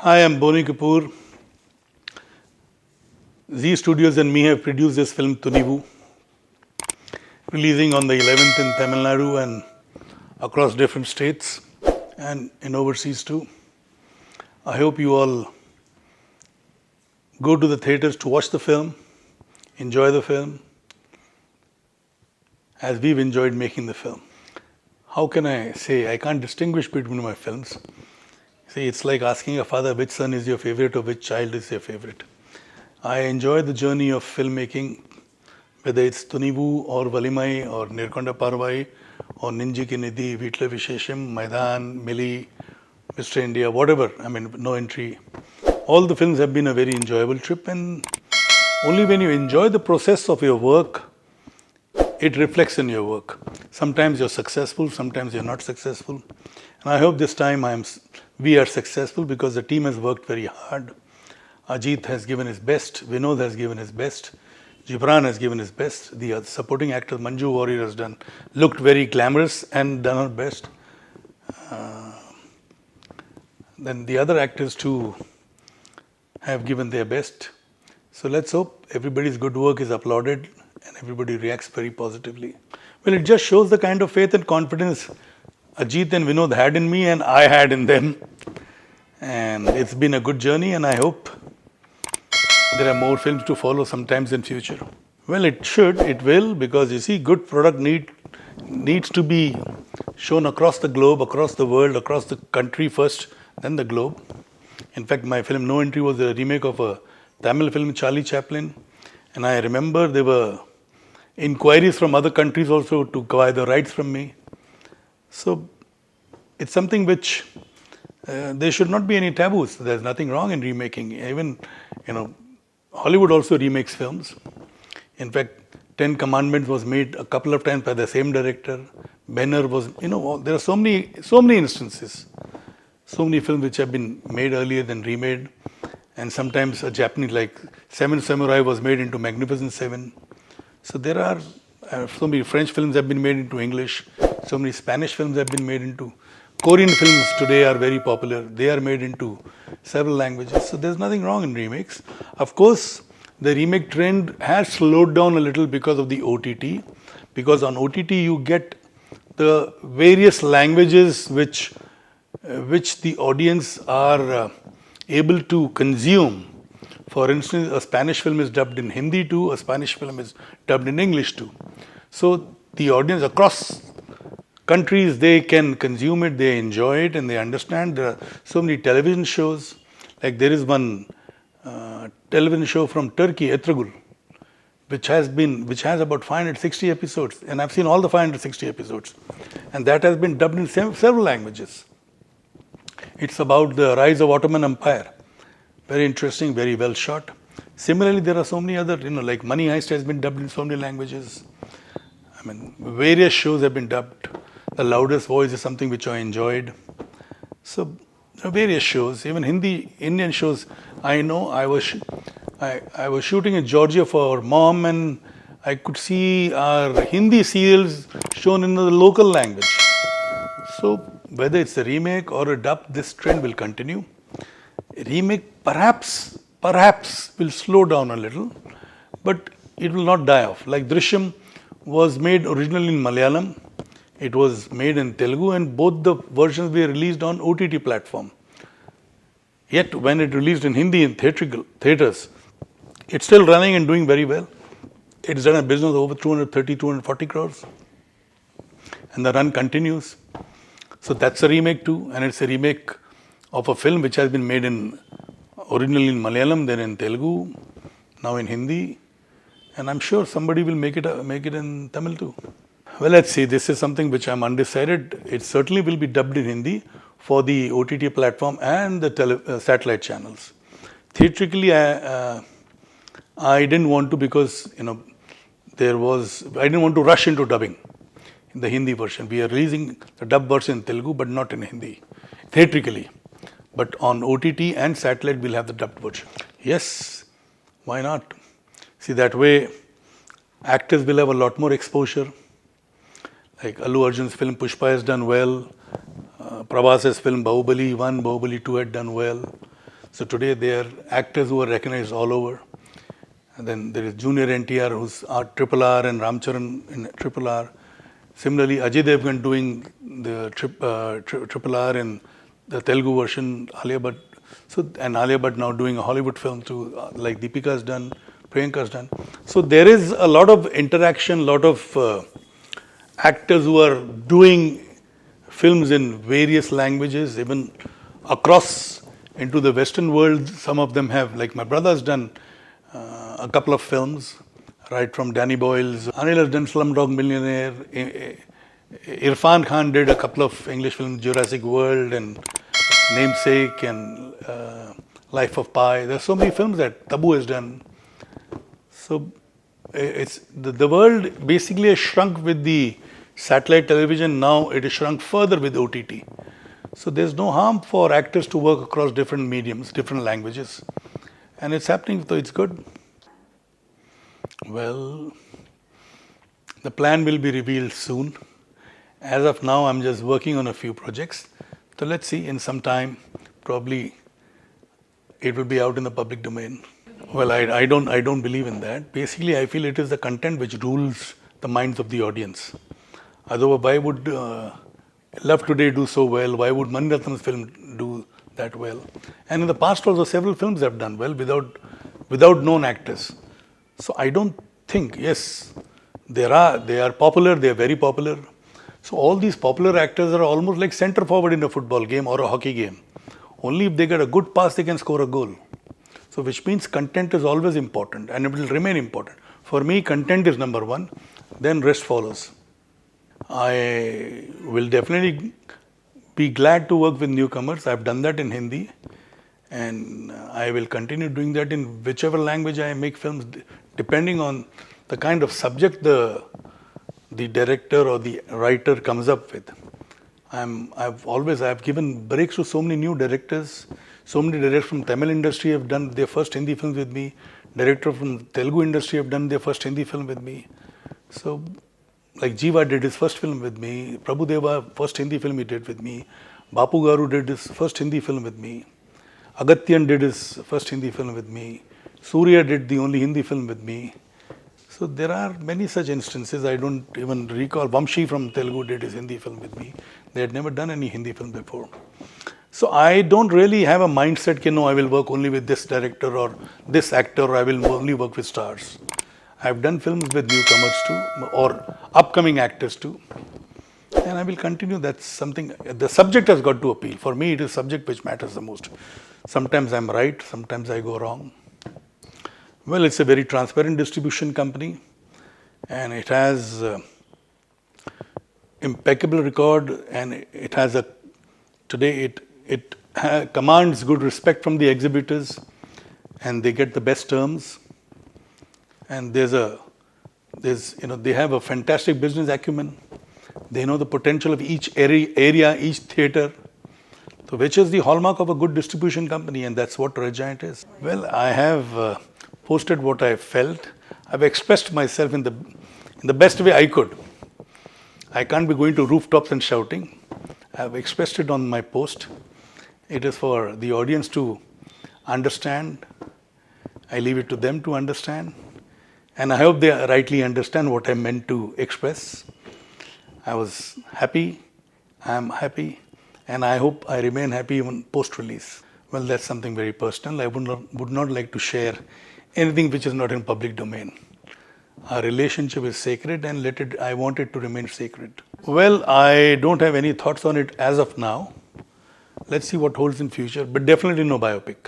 Hi, I'm Boney Kapoor. Z Studios and me have produced this film Thunivu, releasing on the 11th in Tamil Nadu and across different states and in overseas too. I hope you all go to the theatres to watch the film, enjoy the film, as we've enjoyed making the film. How can I say? I can't distinguish between my films. See, it's like asking a father which son is your favorite or which child is your favorite. I enjoy the journey of filmmaking, whether it's Thunivu or Valimai or Nirkonda Parvai or Ninji Ki Nidhi, Vitla Vishesham, Maidan, Mili, Mr. India, whatever. I mean, No Entry. All the films have been a very enjoyable trip, and only when you enjoy the process of your work, it reflects in your work. Sometimes you're successful, sometimes you're not successful. And I hope this time we are successful because the team has worked very hard. Ajit has given his best, Vinod has given his best, Gibran has given his best, the supporting actor Manju Warrior has looked very glamorous and done her best. Then the other actors too have given their best. So let's hope everybody's good work is applauded and everybody reacts very positively. Well, it just shows the kind of faith and confidence Ajit and Vinod had in me and I had in them. And it's been a good journey, and I hope there are more films to follow sometimes in future. Well, it will, because you see, good product needs to be shown across the globe, across the world, across the country first, then the globe. In fact, my film No Entry was a remake of a Tamil film, Charlie Chaplin. And I remember there were inquiries from other countries also to buy the rights from me. So it's something which there should not be any taboos. There's nothing wrong in remaking. Even, Hollywood also remakes films. In fact, Ten Commandments was made a couple of times by the same director. Banner was, there are so many instances. So many films which have been made earlier than remade. And sometimes a Japanese, like Seven Samurai was made into Magnificent Seven. So there are so many French films have been made into English. So many Spanish films have been made into. Korean films today are very popular. They are made into several languages. So there's nothing wrong in remakes. Of course, the remake trend has slowed down a little because of the OTT. Because on OTT you get the various languages which the audience are able to consume. For instance, a Spanish film is dubbed in Hindi too, a Spanish film is dubbed in English too. So the audience across countries, they can consume it, they enjoy it, and they understand. There are so many television shows. Like there is one television show from Turkey, Etragul, which has about 560 episodes, and I've seen all the 560 episodes, and that has been dubbed in several languages. It's about the rise of Ottoman Empire. Very interesting, very well shot. Similarly, there are so many other, like Money Heist has been dubbed in so many languages. I mean, various shows have been dubbed. The Loudest Voice is something which I enjoyed. So, various shows, even Indian shows. I know I was shooting in Georgia for mom, and I could see our Hindi serials shown in the local language. So, whether it's a remake or a dub, this trend will continue. Remake perhaps will slow down a little, but it will not die off. Like Drishyam was made originally in Malayalam, it was made in Telugu, and both the versions were released on OTT platform. Yet when it released in Hindi in theatres, it's still running and doing very well. It's done a business of over 230, 240 crores. And the run continues. So that's a remake too, and it's a remake of a film which has been made originally in Malayalam, then in Telugu, now in Hindi, and I'm sure somebody will make it in Tamil too. Well, let's see. This is something which I'm undecided. It certainly will be dubbed in Hindi for the OTT platform and the satellite channels. Theatrically, I didn't want to, because I didn't want to rush into dubbing in the Hindi version. We are releasing the dub version in Telugu, but not in Hindi, theatrically. But on OTT and satellite, we'll have the dubbed version. Yes, why not? See, that way, actors will have a lot more exposure. Like Allu Arjun's film Pushpa has done well. Prabhas's film Bahubali 1, Bahubali 2 had done well. So today they are actors who are recognized all over. And then there is Junior NTR, who's Triple R, and Ramcharan in Triple R. Similarly, Ajay Devgan doing the Triple R in the Telugu version, Alia Bhatt. So, and Alia Bhatt now doing a Hollywood film too, like Deepika's done, Priyanka's done. So there is a lot of interaction, a lot of actors who are doing films in various languages, even across into the Western world. Some of them have, like my brother's done a couple of films, right from Danny Boyle's. Anil has done Slumdog Millionaire. Irfan Khan did a couple of English films, Jurassic World and Namesake and Life of Pi. There are so many films that Tabu has done. So it's the world basically has shrunk with the satellite television. Now it is shrunk further with OTT. So there's no harm for actors to work across different mediums, different languages. And it's happening, so it's good. Well, the plan will be revealed soon. As of now, I'm just working on a few projects. So let's see, in some time, probably it will be out in the public domain. Well, I don't believe in that. Basically, I feel it is the content which rules the minds of the audience. Otherwise, why would Love Today do so well? Why would Mani Ratnam's film do that well? And in the past also, several films have done well without known actors. So I don't think, yes, they are popular, they are very popular. So all these popular actors are almost like centre forward in a football game or a hockey game. Only if they get a good pass, they can score a goal. So which means content is always important and it will remain important. For me, content is number one, then rest follows. I will definitely be glad to work with newcomers. I've done that in Hindi. And I will continue doing that in whichever language I make films, depending on the kind of subject the director or the writer comes up with. I've given breaks to so many new directors. So many directors from Tamil industry have done their first Hindi films with me. Directors from Telugu industry have done their first Hindi film with me. So, like Jiva did his first film with me. Prabhu Deva, first Hindi film he did with me. Bapu Garu did his first Hindi film with me. Agatyan did his first Hindi film with me. Surya did the only Hindi film with me. So there are many such instances. I don't even recall. Vamshi from Telugu did his Hindi film with me. They had never done any Hindi film before. So I don't really have a mindset, no, I will work only with this director or this actor, or I will only work with stars. I've done films with newcomers too, or upcoming actors too. And I will continue. That's something, the subject has got to appeal. For me, it is subject which matters the most. Sometimes I'm right, sometimes I go wrong. Well, it's a very transparent distribution company and it has impeccable record, and it has today it commands good respect from the exhibitors and they get the best terms. And they have a fantastic business acumen. They know the potential of each area, each theatre. So which is the hallmark of a good distribution company, and that's what Red Giant is. Well, I have posted what I felt. I've expressed myself in the best way I could. I can't be going to rooftops and shouting. I've expressed it on my post. It is for the audience to understand. I leave it to them to understand. And I hope they rightly understand what I meant to express. I was happy, I am happy, and I hope I remain happy even post-release. Well, that's something very personal. I would not like to share anything which is not in public domain. Our relationship is sacred and I want it to remain sacred. Well, I don't have any thoughts on it as of now. Let's see what holds in future, but definitely no biopic.